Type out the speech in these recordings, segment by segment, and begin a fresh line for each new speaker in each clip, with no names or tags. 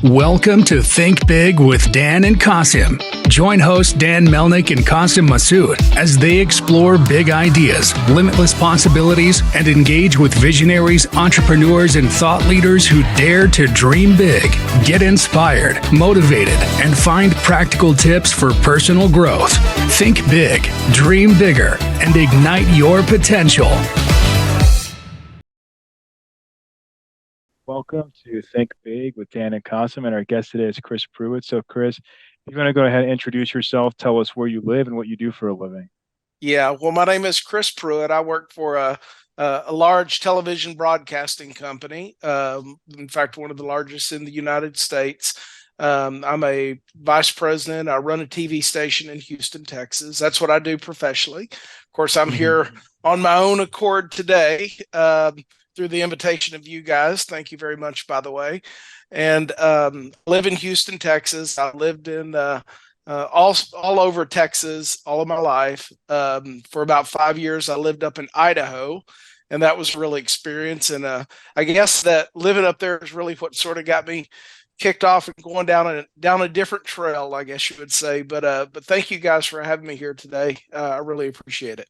Welcome to Think Big with Dan and Qasim. Join hosts Dan Melnick and Qasim Masood as they explore big ideas, limitless possibilities, and engage with visionaries, entrepreneurs, and thought leaders who dare to dream big, get inspired, motivated, and find practical tips for personal growth. Think big, dream bigger, and ignite your potential.
Welcome to Think Big with Dan and Qasim, and our guest today is Chris Pruitt. So, Chris, if you want to go ahead and introduce yourself, tell us where you live and what you do for a living.
Yeah, well, my name is Chris Pruitt. I work for a large television broadcasting company. In fact, one of the largest in the United States. I'm a vice president. I run a TV station in Houston, Texas. That's what I do professionally. Of course, I'm here on my own accord today. Through the invitation of you guys. Thank you very much, by the way. And live in Houston, Texas. I lived in all over Texas all of my life. For about 5 years, I lived up in Idaho, and that was a really experience. And I guess that living up there is really what sort of got me kicked off and going down a different trail, I guess you would say. But thank you guys for having me here today. I really appreciate it.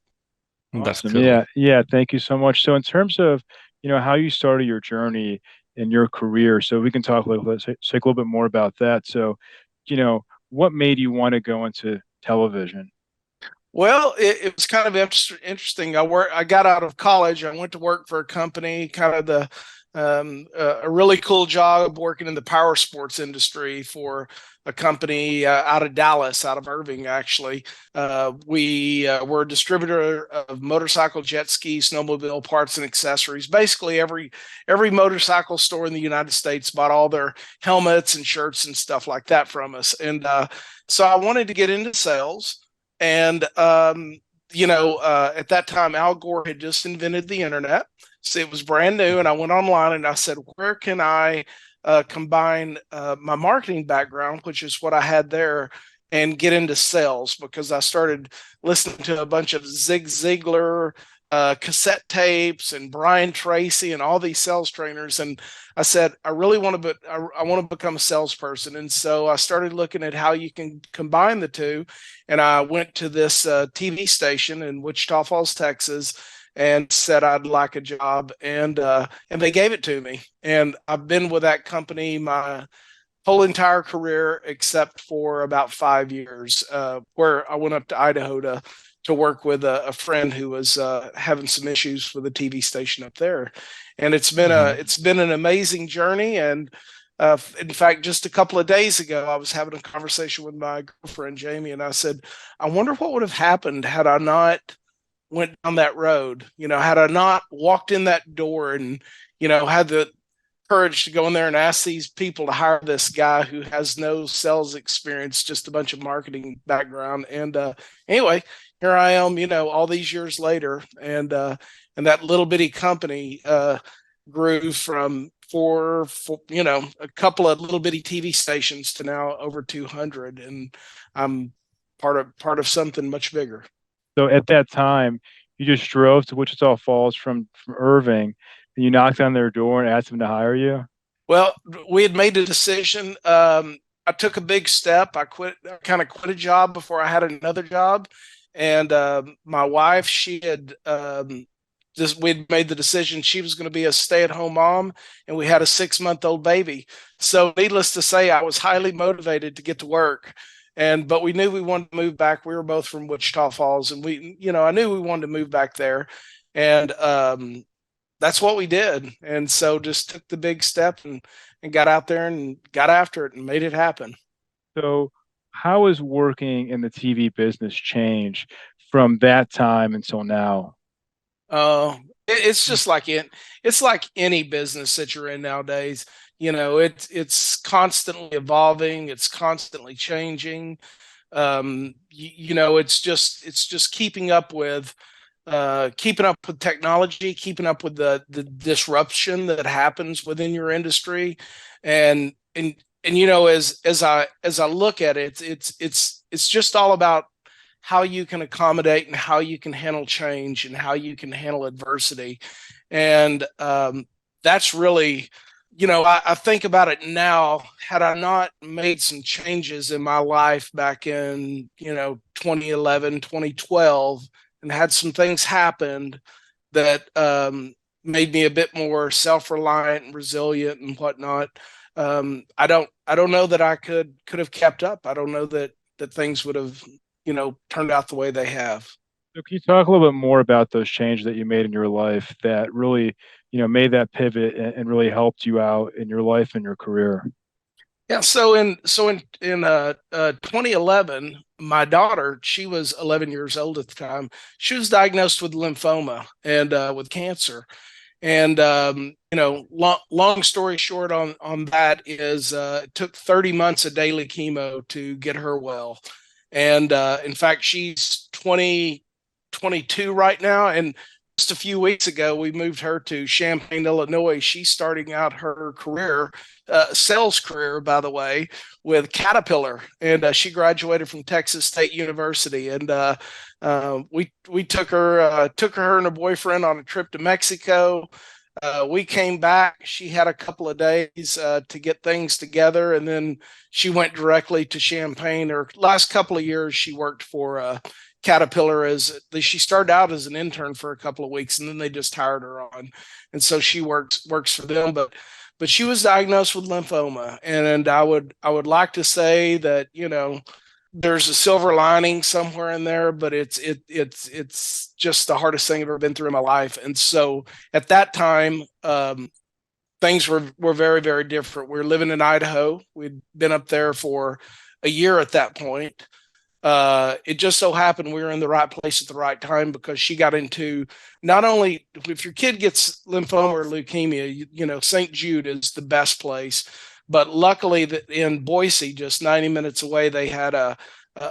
That's cool. Yeah. Thank you so much. So, in terms of how you started your journey in your career. So we can talk a little bit more about that. So, what made you want to go into television?
Well, it was kind of interesting. I got out of college. I went to work for a company, kind of a really cool job working in the power sports industry for a company out of Dallas, out of Irving, actually. We were a distributor of motorcycle, jet ski, snowmobile parts and accessories. Basically, every motorcycle store in the United States bought all their helmets and shirts and stuff like that from us. And so I wanted to get into sales. And, at that time, Al Gore had just invented the internet. So it was brand new. And I went online and I said, where can I combine my marketing background, which is what I had there, and get into sales? Because I started listening to a bunch of Zig Ziglar cassette tapes and Brian Tracy and all these sales trainers. And I said, I really want to become a salesperson. And so I started looking at how you can combine the two. And I went to this TV station in Wichita Falls, Texas, and said I'd like a job, and they gave it to me. And I've been with that company my whole entire career, except for about 5 years, where I went up to Idaho to work with a friend who was having some issues with the TV station up there. And it's been an amazing journey. And in fact, just a couple of days ago, I was having a conversation with my girlfriend, Jamie, and I said, I wonder what would have happened had I not went down that road, had I not walked in that door and, had the courage to go in there and ask these people to hire this guy who has no sales experience, just a bunch of marketing background. And anyway, here I am, all these years later, and that little bitty company grew from a couple of little bitty TV stations to now over 200, and I'm part of something much bigger.
So at that time, you just drove to Wichita Falls from Irving, and you knocked on their door and asked them to hire you?
Well, we had made a decision. I took a big step. I kind of quit a job before I had another job. And my wife, we'd made the decision she was going to be a stay-at-home mom, and we had a 6-month-old baby. So needless to say, I was highly motivated to get to work. But we knew we wanted to move back. We were both from Wichita Falls, and I knew we wanted to move back there. And that's what we did. And so just took the big step and got out there and got after it and made it happen.
So how has working in the TV business changed from that time until now?
It's just like it's like any business that you're in nowadays. It's constantly evolving. It's constantly changing. It's just keeping up with technology, keeping up with the disruption that happens within your industry. And as I look at it, it's just all about how you can accommodate and how you can handle change and how you can handle adversity. And that's really I think about it now. Had I not made some changes in my life back in, 2011, 2012, and had some things happened that made me a bit more self-reliant and resilient and whatnot, I don't know that I could have kept up. I don't know that things would have, turned out the way they have.
So can you talk a little bit more about those changes that you made in your life that really, made that pivot and really helped you out in your life and your career?
Yeah, so in 2011, my daughter, she was 11 years old at the time. She was diagnosed with lymphoma and with cancer. And long story short on that is it took 30 months of daily chemo to get her well. And in fact, she's 22 right now. And just a few weeks ago, we moved her to Champaign, Illinois. She's starting out her career, sales career, by the way, with Caterpillar, and she graduated from Texas State University. And we took her and her boyfriend on a trip to Mexico. We came back. She had a couple of days to get things together, and then she went directly to Champaign. Her last couple of years, she worked for Caterpillar she started out as an intern for a couple of weeks, and then they just hired her on, and so she works for them. But she was diagnosed with lymphoma, and I would like to say that there's a silver lining somewhere in there, but it's just the hardest thing I've ever been through in my life. And so at that time, things were very, very different. We were living in Idaho. We'd been up there for a year at that point. It just so happened we were in the right place at the right time, because she got into, not only if your kid gets lymphoma or leukemia, St. Jude is the best place. But luckily in Boise, just 90 minutes away, they had a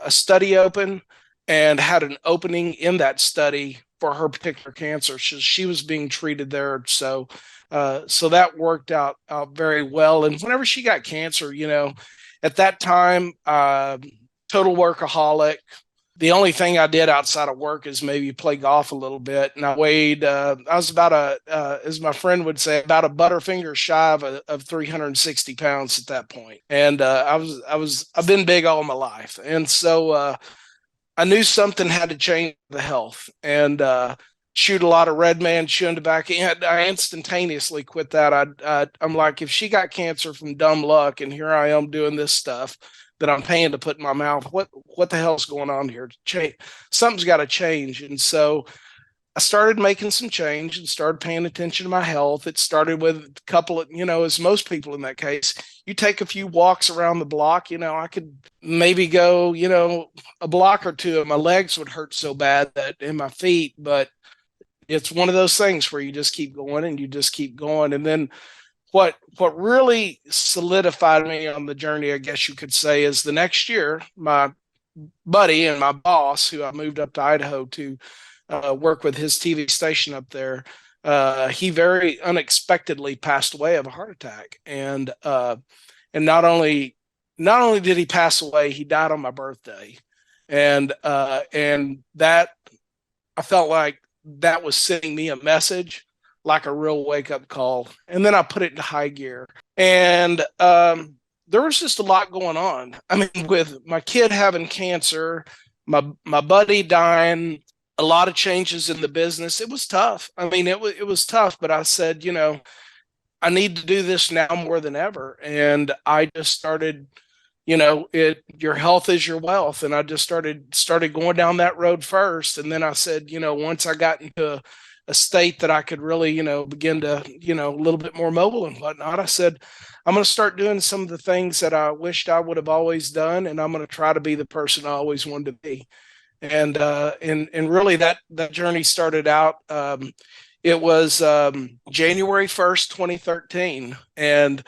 study open and had an opening in that study for her particular cancer. She was being treated there. So that worked out very well. And whenever she got cancer, at that time, total workaholic. The only thing I did outside of work is maybe play golf a little bit. And I weighed, I was about as my friend would say, about a butterfinger shy of 360 pounds at that point. And I've been big all my life. And so I knew something had to change the health, and chewed a lot of red man chewing tobacco. And I instantaneously quit that. I'm like, if she got cancer from dumb luck, and here I am doing this stuff that I'm paying to put in my mouth, what the hell's going on here? Something's got to change. And so I started making some change and started paying attention to my health. It started with a couple of, as most people in that case, you take a few walks around the block. I could maybe go, a block or two, and my legs would hurt so bad that in my feet. But it's one of those things where you just keep going and you just keep going. And then what really solidified me on the journey, I guess you could say, is the next year, my buddy and my boss, who I moved up to Idaho to work with his TV station up there, he very unexpectedly passed away of a heart attack. And not only did he pass away, he died on my birthday. And that, I felt like that was sending me a message, like a real wake-up call. And then I put it into high gear. And there was just a lot going on. I mean, with my kid having cancer, my buddy dying, a lot of changes in the business. It was tough. I mean, it was tough, but I said, I need to do this now more than ever. And I just started, your health is your wealth. And I just started going down that road first. And then I said, once I got into a state that I could really, begin to, a little bit more mobile and whatnot, I said, I'm going to start doing some of the things that I wished I would have always done. And I'm going to try to be the person I always wanted to be. And really that journey started out, it was January 1st, 2013. And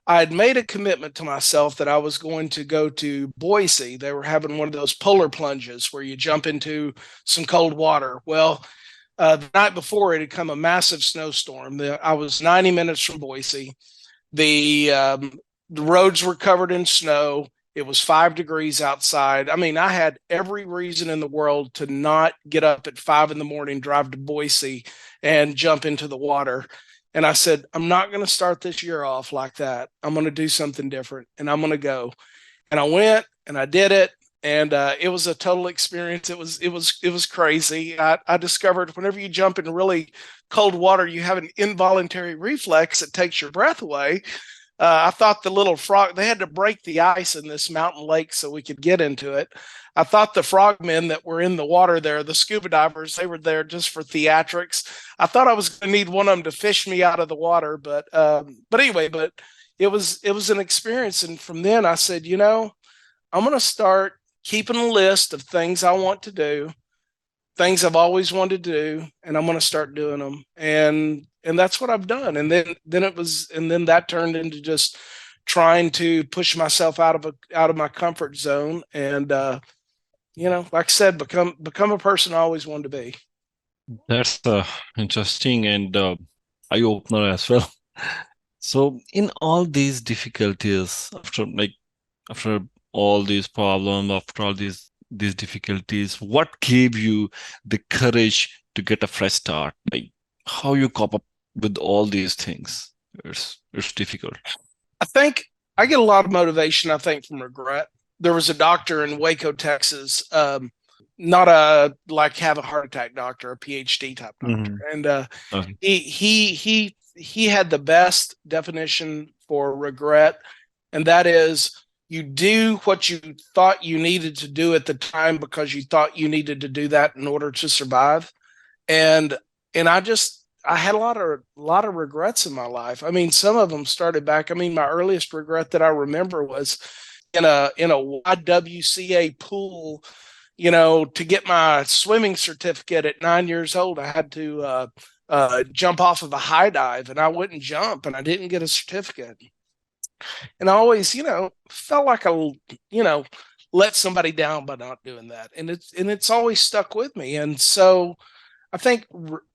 I had made a commitment to myself that I was going to go to Boise. They were having one of those polar plunges where you jump into some cold water. Well, the night before, it had come a massive snowstorm. I was 90 minutes from Boise. The roads were covered in snow. It was 5 degrees outside. I mean, I had every reason in the world to not get up at 5 a.m, drive to Boise and jump into the water. And I said, I'm not going to start this year off like that. I'm going to do something different, and I'm going to go. And I went and I did it. And it was a total experience. It was crazy. I discovered whenever you jump in really cold water, you have an involuntary reflex that takes your breath away. I thought the little frog, they had to break the ice in this mountain lake so we could get into it. I thought the frogmen that were in the water there, the scuba divers, they were there just for theatrics. I thought I was going to need one of them to fish me out of the water, but anyway, but it was an experience. And from then I said, I'm going to start keeping a list of things I want to do, things I've always wanted to do, and I'm going to start doing them. And that's what I've done. And then that turned into just trying to push myself out of my comfort zone. And like I said, become a person I always wanted to be.
That's interesting and eye opener as well. So, in all these difficulties, after all these problems, after all these difficulties, what gave you the courage to get a fresh start? Like how you cope up with all these things? It's difficult.
I think I get a lot of motivation, I think, from regret. There was a doctor in Waco, Texas, not a like have a heart attack doctor, a PhD type doctor. And
Okay.
he had the best definition for regret, and that is you do what you thought you needed to do at the time because you thought you needed to do that in order to survive. And I had a lot of regrets in my life. I mean, some of them started back. I mean, my earliest regret that I remember was in a YWCA pool. To get my swimming certificate at 9 years old, I had to jump off of a high dive, and I wouldn't jump, and I didn't get a certificate. And I always, felt like I, let somebody down by not doing that, and it's always stuck with me. And so I think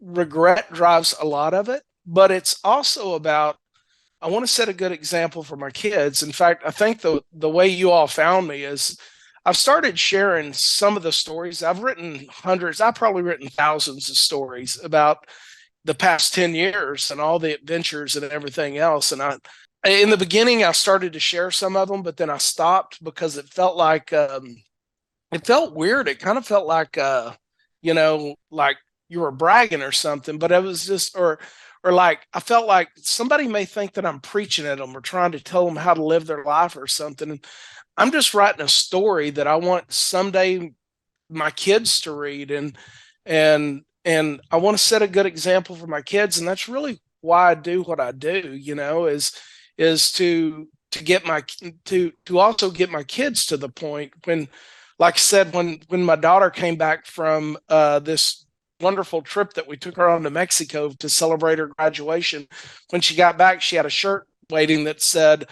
regret drives a lot of it, but it's also about I want to set a good example for my kids. In fact, I think the way you all found me is I've started sharing some of the stories. I've written hundreds, I've probably written thousands of stories about the past 10 years and all the adventures and everything else. And in the beginning, I started to share some of them, but then I stopped because it felt like, it felt weird. It kind of felt like, like you were bragging or something, but it was just, or like, I felt like somebody may think that I'm preaching at them or trying to tell them how to live their life or something. And I'm just writing a story that I want someday my kids to read. And I want to set a good example for my kids. And that's really why I do what I do, is to get to also get my kids to the point when, like I said, when my daughter came back from this wonderful trip that we took her on to Mexico to celebrate her graduation, when she got back, she had a shirt waiting that said,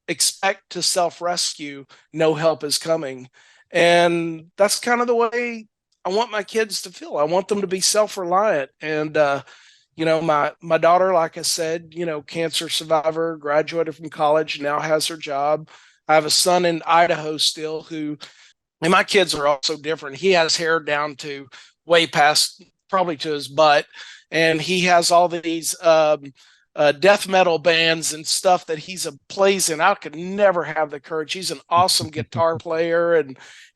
expect to self-rescue, no help is coming. And that's kind of the way I want my kids to feel. I want them to be self-reliant. And, my daughter, like I said, cancer survivor, graduated from college, now has her job. I have a son in Idaho still and my kids are also different. He has hair down to way past, probably to his butt. And he has all these death metal bands and stuff that plays in. I could never have the courage. He's an awesome guitar player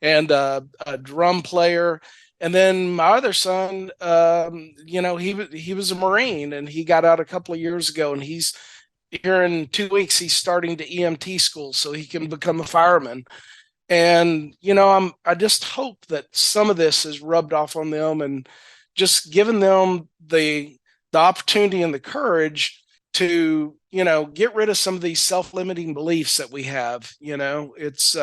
and a drum player. And then my other son, he was a Marine, and he got out a couple of years ago, and he's here in 2 weeks. He's starting to EMT school so he can become a fireman. And I just hope that some of this is rubbed off on them and just giving them the opportunity and the courage to get rid of some of these self-limiting beliefs that we have. It's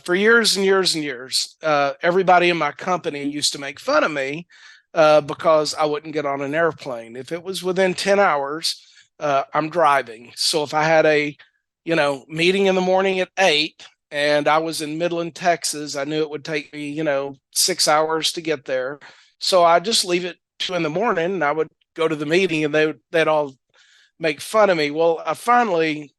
for years and years and years, everybody in my company used to make fun of me because I wouldn't get on an airplane. If it was within 10 hours, I'm driving. So if I had a meeting in the morning at 8 and I was in Midland, Texas, I knew it would take me 6 hours to get there. So I just leave it 2 in the morning, and I would go to the meeting, and they'd all make fun of me. Well, I finally,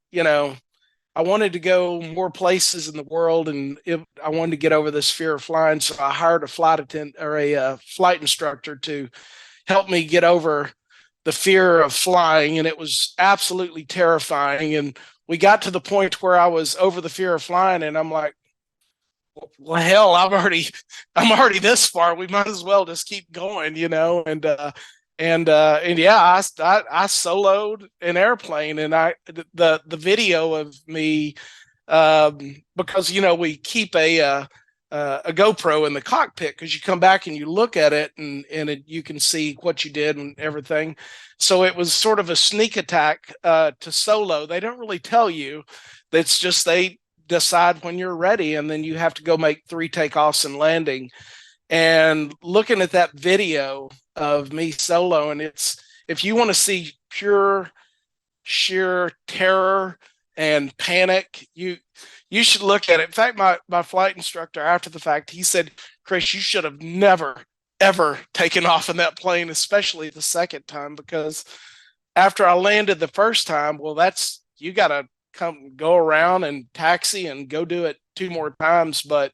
I wanted to go more places in the world, and I wanted to get over this fear of flying. So I hired a flight instructor to help me get over the fear of flying, and it was absolutely terrifying. And we got to the point where I was over the fear of flying, and I'm like, well, hell, I'm already this far. We might as well just keep going, you know. And yeah, I soloed an airplane, and the video of me, because you know we keep a GoPro in the cockpit, because you come back and you look at it, and you can see what you did and everything. So it was sort of a sneak attack to solo. They don't really tell you. It's just they decide when you're ready, and then you have to go make 3 takeoffs and landing. And looking at that video of me soloing, if you want to see pure sheer terror and panic, you should look at it. In fact, my flight instructor, after the fact, he said, Chris, you should have never ever taken off in that plane, especially the second time, because after I landed the first time, well, that's, you got to go around and taxi and go do it 2 more times. But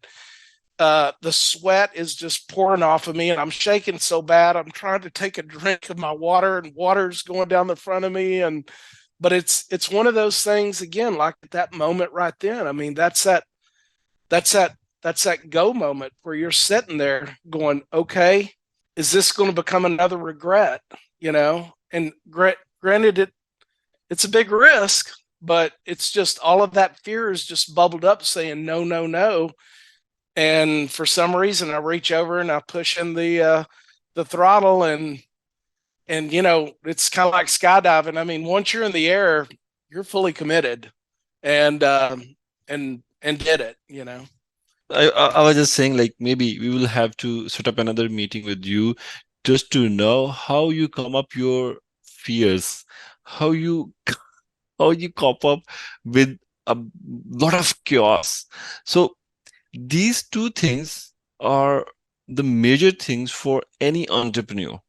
the sweat is just pouring off of me, and I'm shaking so bad. I'm trying to take a drink of my water, and water's going down the front of me. But it's one of those things, again, like at that moment right then. I mean, that's that go moment where you're sitting there going, okay, is this going to become another regret? You know, and granted, it's a big risk, but it's just all of that fear is just bubbled up saying no, no, no. And for some reason, I reach over and I push in the throttle, and you know, it's kind of like skydiving. I mean, once you're in the air, you're fully committed, and did it. You know.
I was just saying, like, maybe we will have to set up another meeting with you just to know how you come up your fears, how you cope up with a lot of chaos. So these 2 things are the major things for any entrepreneur.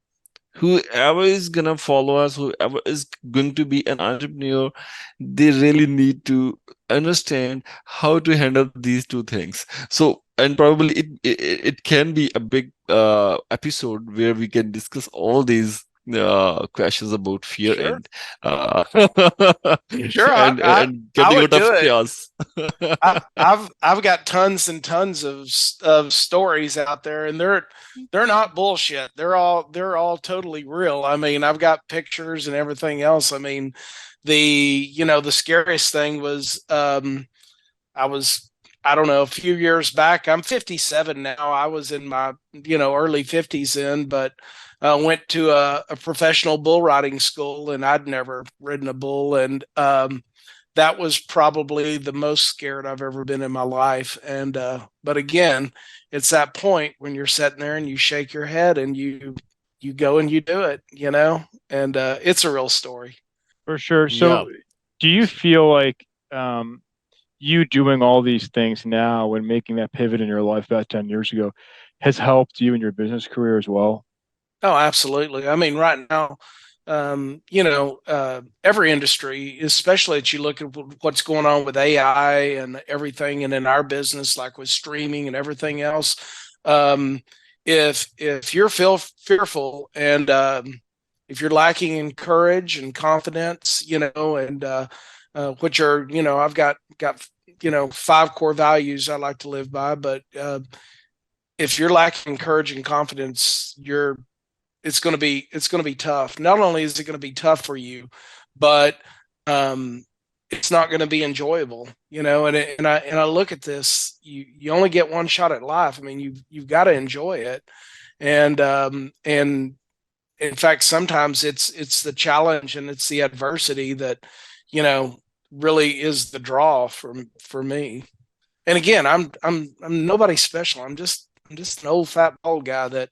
Whoever is gonna follow us, whoever is going to be an entrepreneur, they really need to understand how to handle these 2 things. So, and probably it can be a big episode where we can discuss all these questions about fear.
Sure.
And
Sure,
and
I
getting
would
out of
do it.
chaos.
I've got tons and tons of stories out there, and they're not bullshit. They're all totally real. I mean, I've got pictures and everything else. I mean, the scariest thing was I don't know, a few years back. I'm 57 now. I was in my early 50s then, but went to a professional bull riding school, and I'd never ridden a bull, and that was probably the most scared I've ever been in my life. And but again, it's that point when you're sitting there and you shake your head and you go and you do it, and it's a real story.
For sure. So do you feel like you doing all these things now and making that pivot in your life about 10 years ago has helped you in your business career as well?
Oh, absolutely. I mean, right now, every industry, especially as you look at what's going on with AI and everything, and in our business, like with streaming and everything else, if you're fearful, and if you're lacking in courage and confidence, and which are, I've got 5 core values I like to live by, but if you're lacking courage and confidence, it's going to be tough. Not only is it going to be tough for you, but it's not going to be enjoyable, and I look at this, you only get one shot at life. I mean, you've got to enjoy it. And in fact, sometimes it's the challenge and it's the adversity that, really is the draw for me. And again, I'm nobody special. I'm just an old fat bald guy that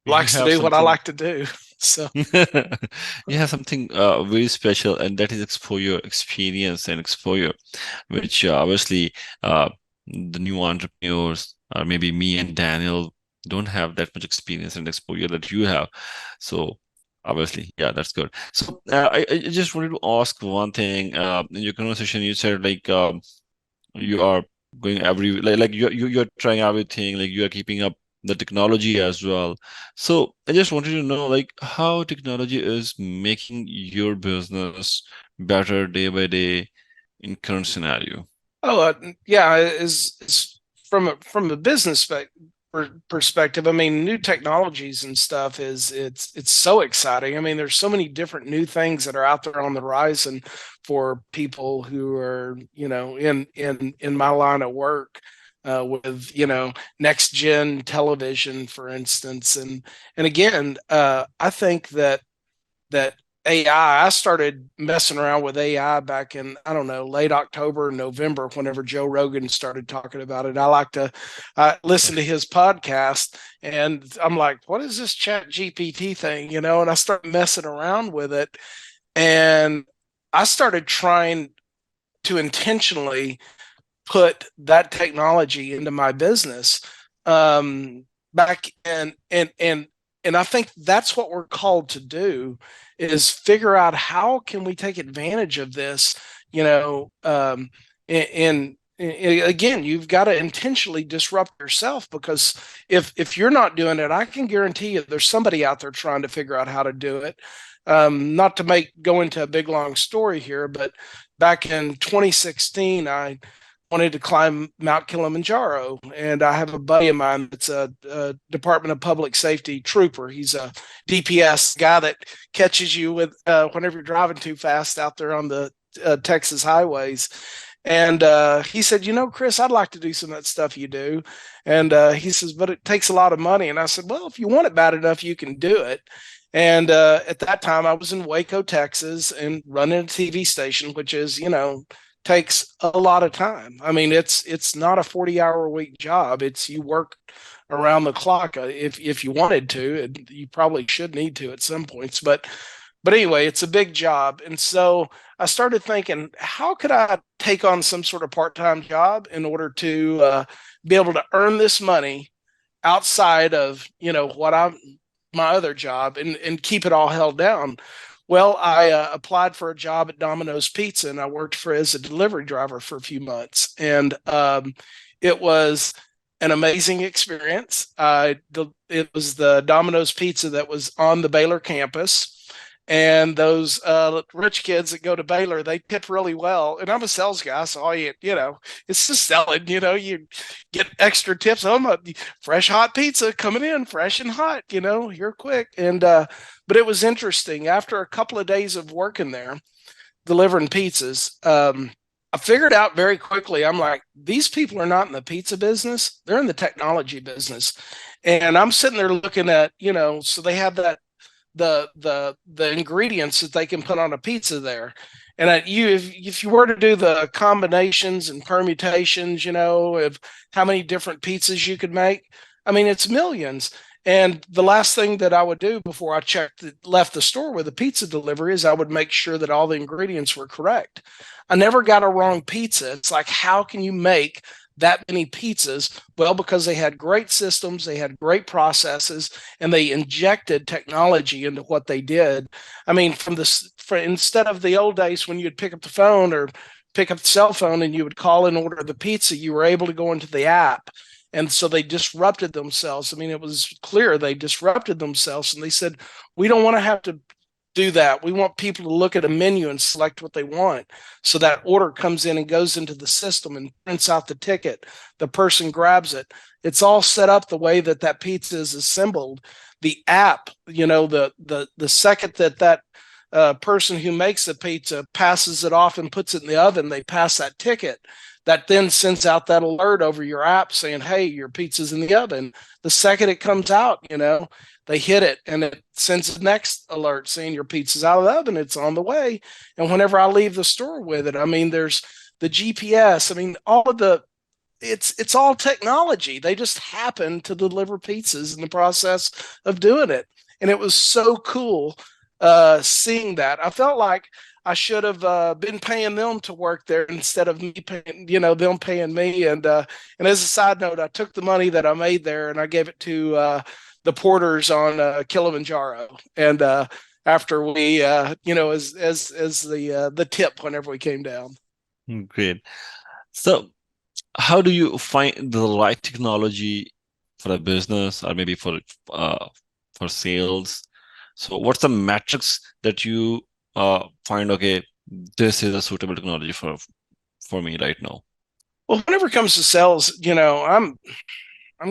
likes to do what I like to do. So
you have something very special, and that is exposure, experience, and exposure, which obviously the new entrepreneurs, or maybe me and Daniel, don't have that much experience and exposure that you have. So obviously, yeah, that's good. So I just wanted to ask one thing. In your conversation, you said like you are going you're trying everything, like you are keeping up the technology as well. So I just wanted to know, like, how technology is making your business better day by day in current scenario.
Oh, yeah, is from a business perspective. I mean, new technologies and stuff it's so exciting. I mean, there's so many different new things that are out there on the horizon for people who are, in my line of work. With next gen television, for instance, and again, I think that AI, I started messing around with AI back in, I don't know, late October, November, whenever Joe Rogan started talking about it. I like to listen to his podcast, and I'm like, what is this chat GPT thing? And I started messing around with it. And I started trying to intentionally put that technology into my business back and I think that's what we're called to do, is figure out how can we take advantage of this, and again, you've got to intentionally disrupt yourself, because if you're not doing it, I can guarantee you there's somebody out there trying to figure out how to do it. Not to go into a big long story here, but back in 2016, I wanted to climb Mount Kilimanjaro, and I have a buddy of mine that's a Department of Public Safety trooper. He's a DPS guy that catches you with whenever you're driving too fast out there on the Texas highways. And he said, Chris, I'd like to do some of that stuff you do. And he says, but it takes a lot of money. And I said, well, if you want it bad enough, you can do it. And at that time, I was in Waco, Texas, and running a TV station, which is, takes a lot of time. I mean, it's not a 40-hour-a-week job. It's you work around the clock if you wanted to, and you probably should need to at some points. But anyway, it's a big job. And so I started thinking, how could I take on some sort of part-time job in order to be able to earn this money outside of, my other job, and keep it all held down. Well, I applied for a job at Domino's Pizza, and I worked as a delivery driver for a few months. And it was an amazing experience. It was the Domino's Pizza that was on the Baylor campus. And those rich kids that go to Baylor, they tip really well. And I'm a sales guy, so it's just selling. You get extra tips. Fresh hot pizza coming in, fresh and hot. Here quick. And but it was interesting. After a couple of days of working there, delivering pizzas, I figured out very quickly. I'm like, these people are not in the pizza business; they're in the technology business. And I'm sitting there looking at, so they have that. The ingredients that they can put on a pizza there, and if you were to do the combinations and permutations, of how many different pizzas you could make, I mean, it's millions. And the last thing that I would do before I left the store with a pizza delivery is I would make sure that all the ingredients were correct. I never got a wrong pizza. It's like, how can you make that many pizzas? Well, because they had great systems, they had great processes, and they injected technology into what they did. I mean, instead of the old days when you'd pick up the phone or pick up the cell phone and you would call and order the pizza, you were able to go into the app. And so they disrupted themselves. I mean, it was clear they disrupted themselves, and they said, we don't want to have to do that. We want people to look at a menu and select what they want. So that order comes in and goes into the system and prints out the ticket. The person grabs it. It's all set up the way that pizza is assembled. The app, the second that person who makes the pizza passes it off and puts it in the oven, they pass that ticket. That then sends out that alert over your app saying, hey, your pizza's in the oven. The second it comes out, they hit it and it sends the next alert saying your pizza's out of the oven, it's on the way. And whenever I leave the store with it, I mean, there's the GPS. I mean, it's all technology. They just happen to deliver pizzas in the process of doing it. And it was so cool seeing that. I felt like I should have been paying them to work there instead of me paying, them paying me. And as a side note, I took the money that I made there and I gave it to the porters on Kilimanjaro. And after we, as the tip whenever we came down.
Great. So how do you find the right technology a business or maybe for sales. So what's the metrics that you find, okay, this is a suitable technology for me right now?
Well, whenever it comes to sales, I'm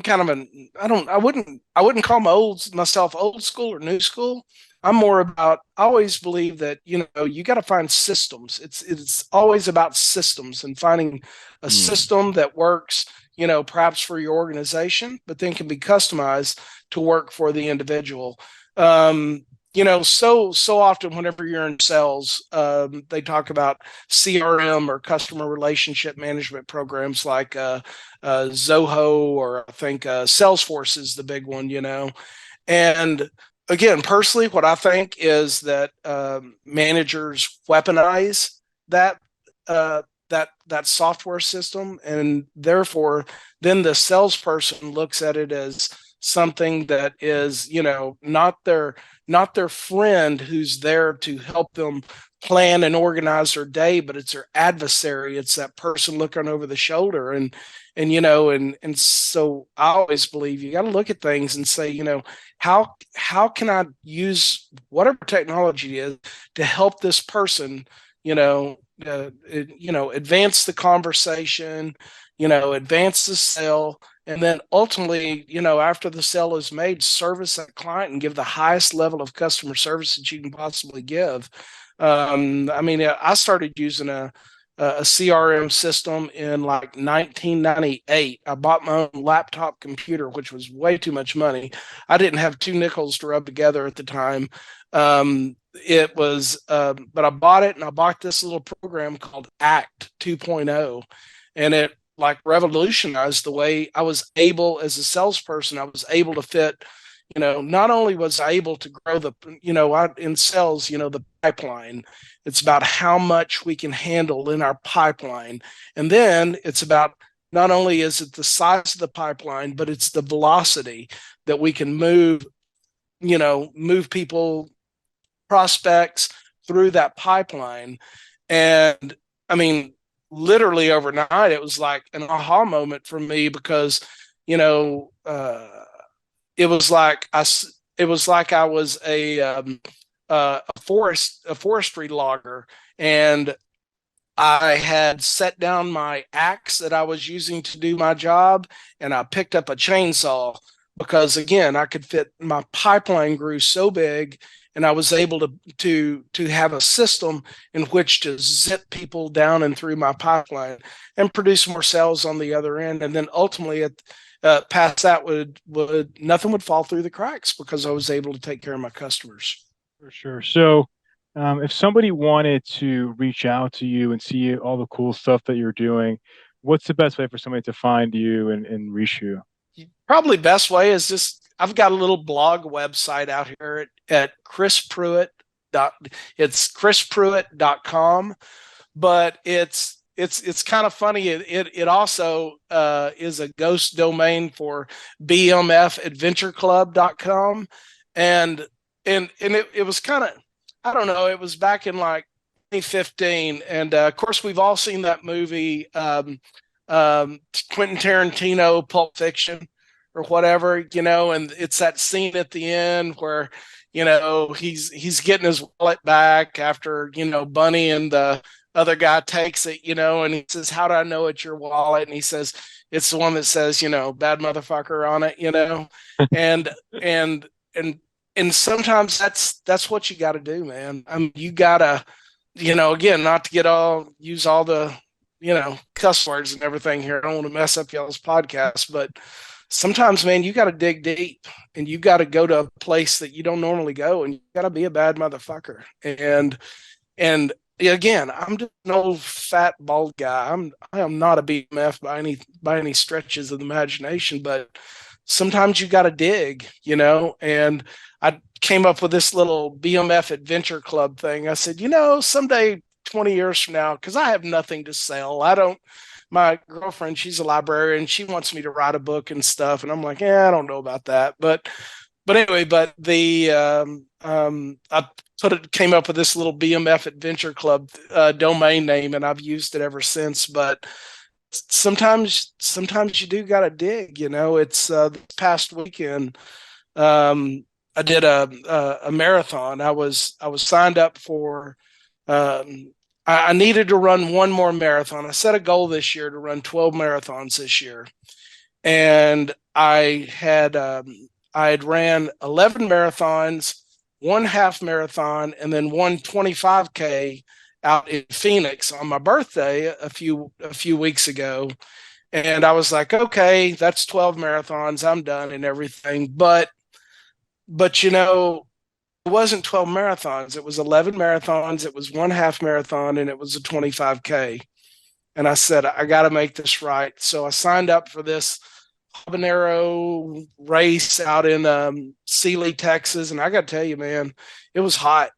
kind of I wouldn't call myself old school or new school. I'm more about, I always believe that, you got to find systems. It's always about systems and finding a system that works, perhaps for your organization, but then can be customized to work for the individual. So often whenever you're in sales, they talk about CRM or customer relationship management programs like Zoho, or I think Salesforce is the big one, And again, personally, what I think is that managers weaponize that that software system, and therefore, then the salesperson looks at it as something that is, not their friend who's there to help them plan and organize their day, but it's their adversary. It's that person looking over the shoulder. And so I always believe you got to look at things and say, how can I use whatever technology is to help this person, advance the conversation, advance the sale, and then ultimately, after the sale is made, service that client and give the highest level of customer service that you can possibly give. I started using a CRM system in like 1998. I bought my own laptop computer, which was way too much money. I didn't have two nickels to rub together at the time. But I bought it, and I bought this little program called Act 2.0, and it like revolutionized the way I was able, as a salesperson, I was able to fit, not only was I able to grow in sales, the pipeline. It's about how much we can handle in our pipeline. And then it's about, not only is it the size of the pipeline, but it's the velocity that we can move people, prospects through that pipeline. And I mean, literally overnight, it was like an aha moment for me, because, it was like I was a forestry logger, and I had set down my axe that I was using to do my job, and I picked up a chainsaw, because again, I could fit, my pipeline grew so big, and I was able to have a system in which to zip people down and through my pipeline and produce more sales on the other end. And then ultimately, past that, nothing would fall through the cracks, because I was able to take care of my customers.
For sure. So, if somebody wanted to reach out to you and see all the cool stuff that you're doing, what's the best way for somebody to find you and reach you?
Probably best way is just, I've got a little blog website out here at Chris Pruitt. It's chrispruitt.com, but it's kind of funny. It also is a ghost domain for bmfadventureclub.com. And it was kind of, I don't know, it was back in like 2015. And of course, we've all seen that movie, Quentin Tarantino, Pulp Fiction, or whatever, and it's that scene at the end where, he's getting his wallet back after, Bunny and the other guy takes it, and he says, "How do I know it's your wallet?" And he says, "It's the one that says, bad motherfucker on it," and sometimes that's what you got to do, man. I mean, you gotta, again, not to use all the, cuss words and everything here. I don't want to mess up y'all's podcast, but sometimes, man, you got to dig deep, and you got to go to a place that you don't normally go, and you got to be a bad motherfucker. And again, I'm just an old fat bald guy. I am not a BMF by any stretches of the imagination, but sometimes you got to dig, and I came up with this little BMF Adventure Club thing. I said, someday, 20 years from now, because I have nothing to sell. My girlfriend, she's a librarian. She wants me to write a book and stuff. And I'm like, I don't know about that. But anyway, I came up with this little BMF Adventure Club domain name, and I've used it ever since. But sometimes you do got to dig, it's this past weekend. I did a marathon. I was signed up for, I needed to run one more marathon. I set a goal this year to run 12 marathons this year. And I had ran 11 marathons, one half marathon, and then one 25K out in Phoenix on my birthday a few weeks ago. And I was like, okay, that's 12 marathons. I'm done and everything. But it wasn't 12 marathons. It was 11 marathons. It was one half marathon, and it was a 25K. And I said, I got to make this right. So I signed up for this habanero race out in Sealy, Texas. And I got to tell you, man, it was hot.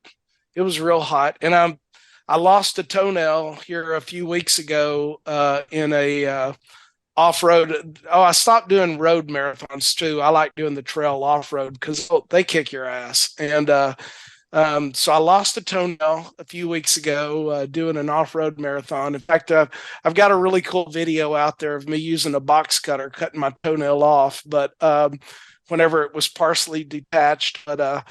It was real hot. And I lost a toenail here a few weeks ago in a off-road. Oh, I stopped doing road marathons too. I like doing the trail off-road because they kick your ass. And so I lost a toenail a few weeks ago doing an off-road marathon. In fact, I've got a really cool video out there of me using a box cutter cutting my toenail off, but whenever it was partially detached. But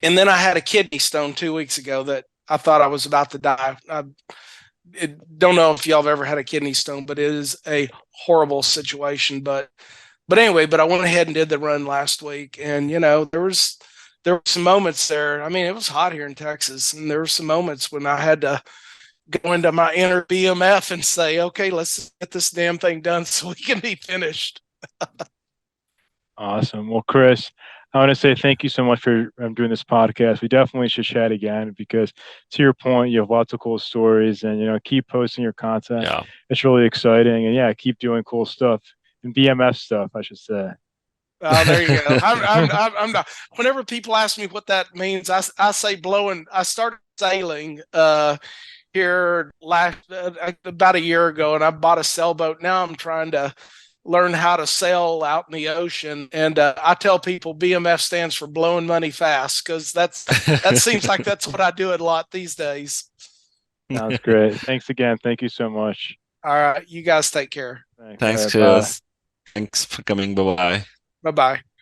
and then I had a kidney stone 2 weeks ago that I thought I was about to die. Don't know if y'all have ever had a kidney stone, but it is a horrible situation. But anyway, I went ahead and did the run last week, and there were some moments there. I mean, it was hot here in Texas, and there were some moments when I had to go into my inner BMF and say, okay, let's get this damn thing done so we can be finished.
Awesome. Well, Chris, I want to say thank you so much for doing this podcast. We definitely should chat again because, to your point, you have lots of cool stories, and keep posting your content.
Yeah.
It's really exciting, and keep doing cool stuff and BMF stuff, I should say.
Oh, there you go. I'm not. Whenever people ask me what that means, I say blowing. I started sailing here about a year ago, and I bought a sailboat. Now I'm trying to learn how to sail out in the ocean, and I tell people BMF stands for blowing money fast because that seems like that's what I do a lot these days.
Sounds great. Thanks again. Thank you so much.
All right, you guys take care.
Thanks, Chris. Thanks for coming. Bye-bye.
Bye-bye.